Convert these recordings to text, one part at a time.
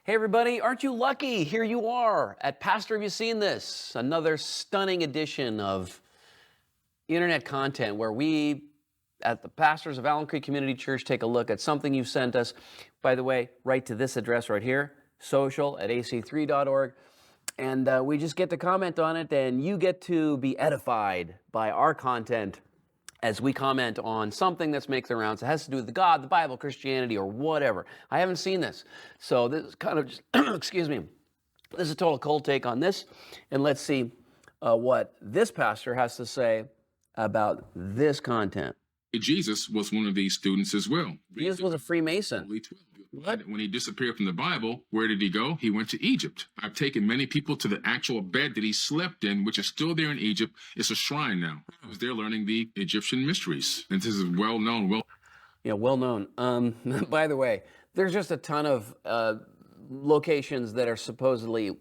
Hey everybody, aren't you lucky? Here you are at Pastor Have You Seen This? Another stunning edition of internet content where we at the pastors of Allen Creek Community Church take a look at something you've sent us. By the way, write to this address right here, social@ac3.org. And we just get to comment on it, and you get to be edified by our content as we comment on something that's making the rounds. It has to do with God, the Bible, Christianity, or whatever. I haven't seen this. So this is kind of just, excuse me, this is a total cold take on this. And let's see what this pastor has to say about this content. Jesus was one of these students as well. Jesus was a Freemason. What? When he disappeared from the Bible, where did he go? He went to Egypt. I've taken many people to the actual bed that he slept in, which is still there in Egypt. It's a shrine now. He was there learning the Egyptian mysteries. And this is well known. Well known. By the way, there's just a ton of locations that are supposedly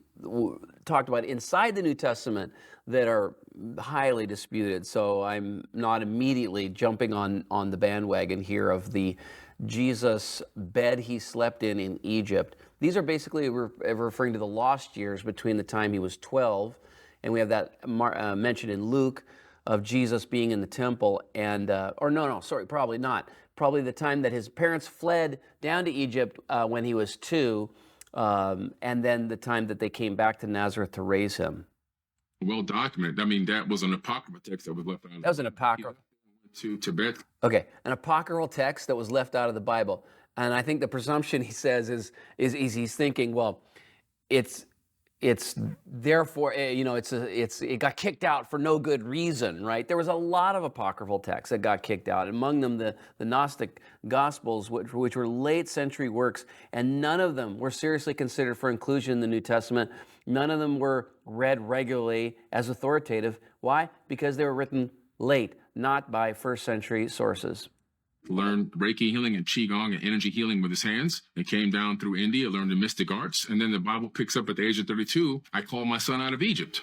talked about inside the New Testament that are highly disputed. So I'm not immediately jumping on the bandwagon here of the Jesus bed he slept in Egypt. These are basically referring to the lost years between the time he was 12, and we have that mentioned in Luke of Jesus being in the temple, and probably not. Probably the time that his parents fled down to Egypt when he was 2, and then the time that they came back to Nazareth to raise him. Well documented. I mean, that was an apocryphal text that was left out. That was an apocryphal. To Tibet. Okay, an apocryphal text that was left out of the Bible, and I think the presumption he says is he's thinking, well, it's therefore it got kicked out for no good reason, right? There was a lot of apocryphal texts that got kicked out, among them the Gnostic Gospels, which were late century works, and none of them were seriously considered for inclusion in the New Testament. None of them were read regularly as authoritative. Why? Because they were written late, not by first century sources. Learned Reiki healing and Qigong and energy healing with his hands. It came down through India, learned the mystic arts, and then the Bible picks up at the age of 32, I called my son out of Egypt.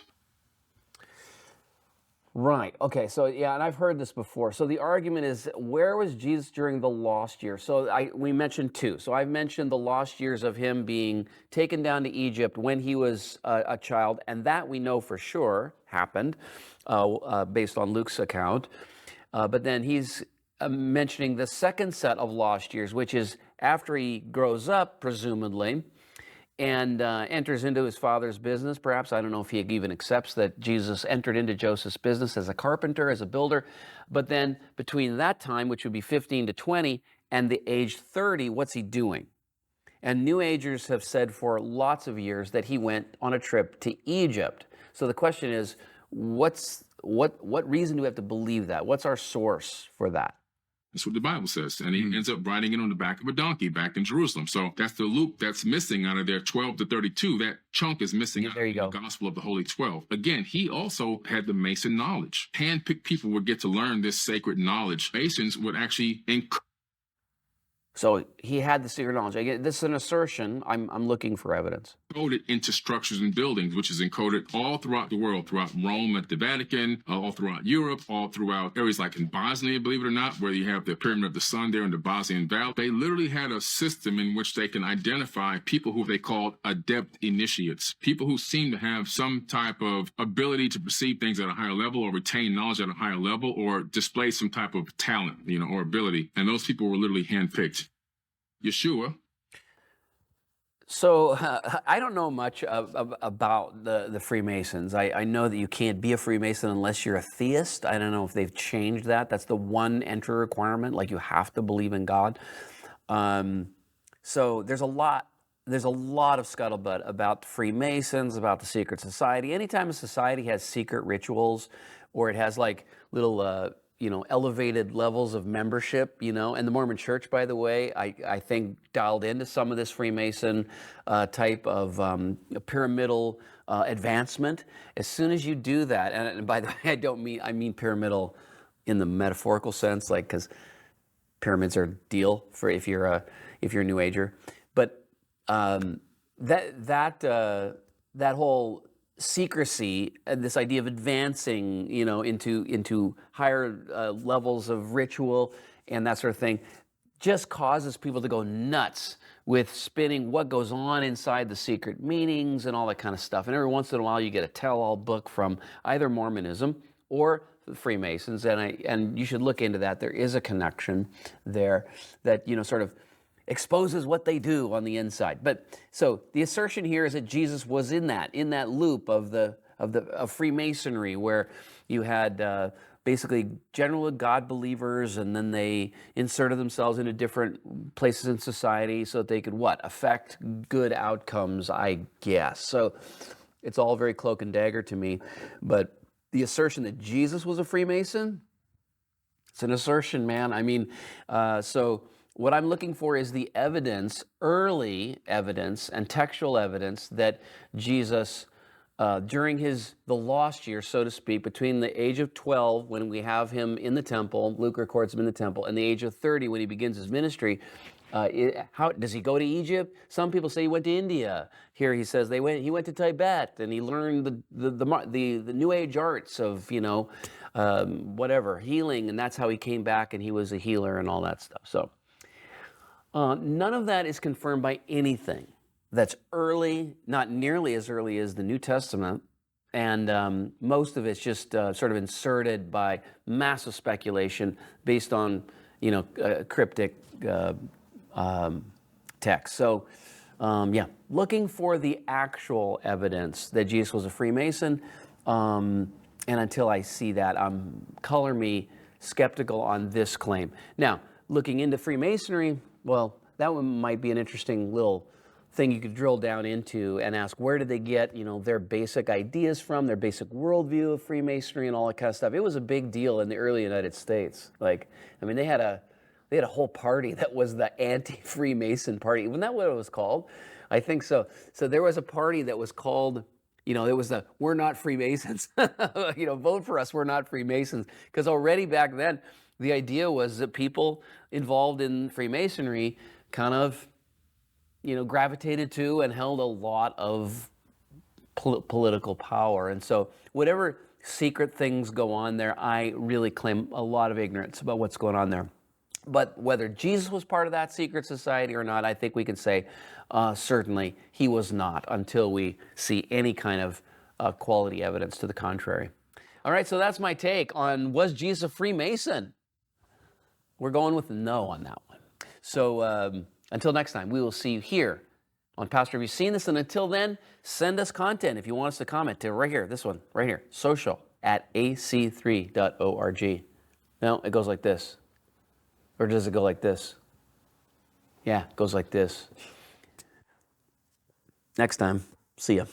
Right. Okay. So yeah, and I've heard this before. So the argument is, where was Jesus during the lost years? So we mentioned 2. So I've mentioned the lost years of him being taken down to Egypt when he was a child, and that we know for sure happened based on Luke's account. But then he's mentioning the second set of lost years, which is after he grows up, presumably, and enters into his father's business. Perhaps, I don't know if he even accepts that Jesus entered into Joseph's business as a carpenter, as a builder. But then between that time, which would be 15 to 20, and the age 30, what's he doing? And New Agers have said for lots of years that he went on a trip to Egypt. So the question is, what reason do we have to believe that? What's our source for that? That's what the Bible says. And he ends up riding it on the back of a donkey back in Jerusalem. So that's the Luke that's missing out of their 12 to 32. That chunk is missing out of the Gospel of the Holy 12. Again, he also had the Mason knowledge. Handpicked people would get to learn this sacred knowledge. Masons would actually So he had the secret knowledge. Again, this is an assertion. I'm looking for evidence. Encoded into structures and buildings, which is encoded all throughout the world, throughout Rome at the Vatican, all throughout Europe, all throughout areas like in Bosnia, believe it or not, where you have the Pyramid of the Sun there in the Bosnian Valley. They literally had a system in which they can identify people who they called adept initiates, people who seem to have some type of ability to perceive things at a higher level or retain knowledge at a higher level or display some type of talent, or ability. And those people were literally handpicked. Yeshua. So I don't know much about the Freemasons. I know that you can't be a Freemason unless you're a theist. I don't know if they've changed that. That's the one entry requirement, like you have to believe in God. So there's a lot of scuttlebutt about Freemasons, about the secret society. Anytime a society has secret rituals or it has like little elevated levels of membership, and the Mormon Church, by the way, I think dialed into some of this Freemason type of pyramidal advancement. As soon as you do that, and by the way, I mean pyramidal in the metaphorical sense, like, because pyramids are a deal for if you're a New Ager, but that whole secrecy and this idea of advancing, into higher levels of ritual and that sort of thing, just causes people to go nuts with spinning what goes on inside the secret meetings and all that kind of stuff. And every once in a while, you get a tell-all book from either Mormonism or the Freemasons, and you should look into that. There is a connection there that, you know, sort of exposes what they do on the inside. But so the assertion here is that Jesus was in that loop of Freemasonry, where you had basically general God believers, and then they inserted themselves into different places in society so that they could what? Affect good outcomes, I guess. So it's all very cloak and dagger to me. But the assertion that Jesus was a Freemason, it's an assertion, man. I mean, so what I'm looking for is the evidence, early evidence and textual evidence that Jesus, during the lost year, so to speak, between the age of 12, when we have him in the temple, Luke records him in the temple, and the age of 30, when he begins his ministry, how does he go to Egypt? Some people say he went to India. Here he says he went to Tibet, and he learned the New Age arts of, you know, whatever, healing, and that's how he came back, and he was a healer and all that stuff. So none of that is confirmed by anything that's early, not nearly as early as the New Testament, and most of it's just sort of inserted by massive speculation based on, you know, cryptic text. So, yeah, looking for the actual evidence that Jesus was a Freemason, and until I see that, color me skeptical on this claim. Now, looking into Freemasonry, well, that one might be an interesting little thing you could drill down into and ask, where did they get, you know, their basic ideas from, their basic worldview of Freemasonry and all that kind of stuff. It was a big deal in the early United States. Like, I mean, they had a whole party that was the anti-Freemason party. Wasn't that what it was called? I think so. So there was a party that was called, you know, it was the "We're not Freemasons." You know, vote for us, we're not Freemasons. Because already back then, the idea was that people involved in Freemasonry kind of, you know, gravitated to and held a lot of political power. And so whatever secret things go on there, I really claim a lot of ignorance about what's going on there. But whether Jesus was part of that secret society or not, I think we can say certainly he was not, until we see any kind of quality evidence to the contrary. All right, so that's my take on, was Jesus a Freemason? We're going with no on that one. So until next time, we will see you here on Pastor, have you seen this? And until then, send us content if you want us to comment to right here, this one, right here, social@ac3.org. No, it goes like this. Or does it go like this? Yeah, it goes like this. Next time, see ya.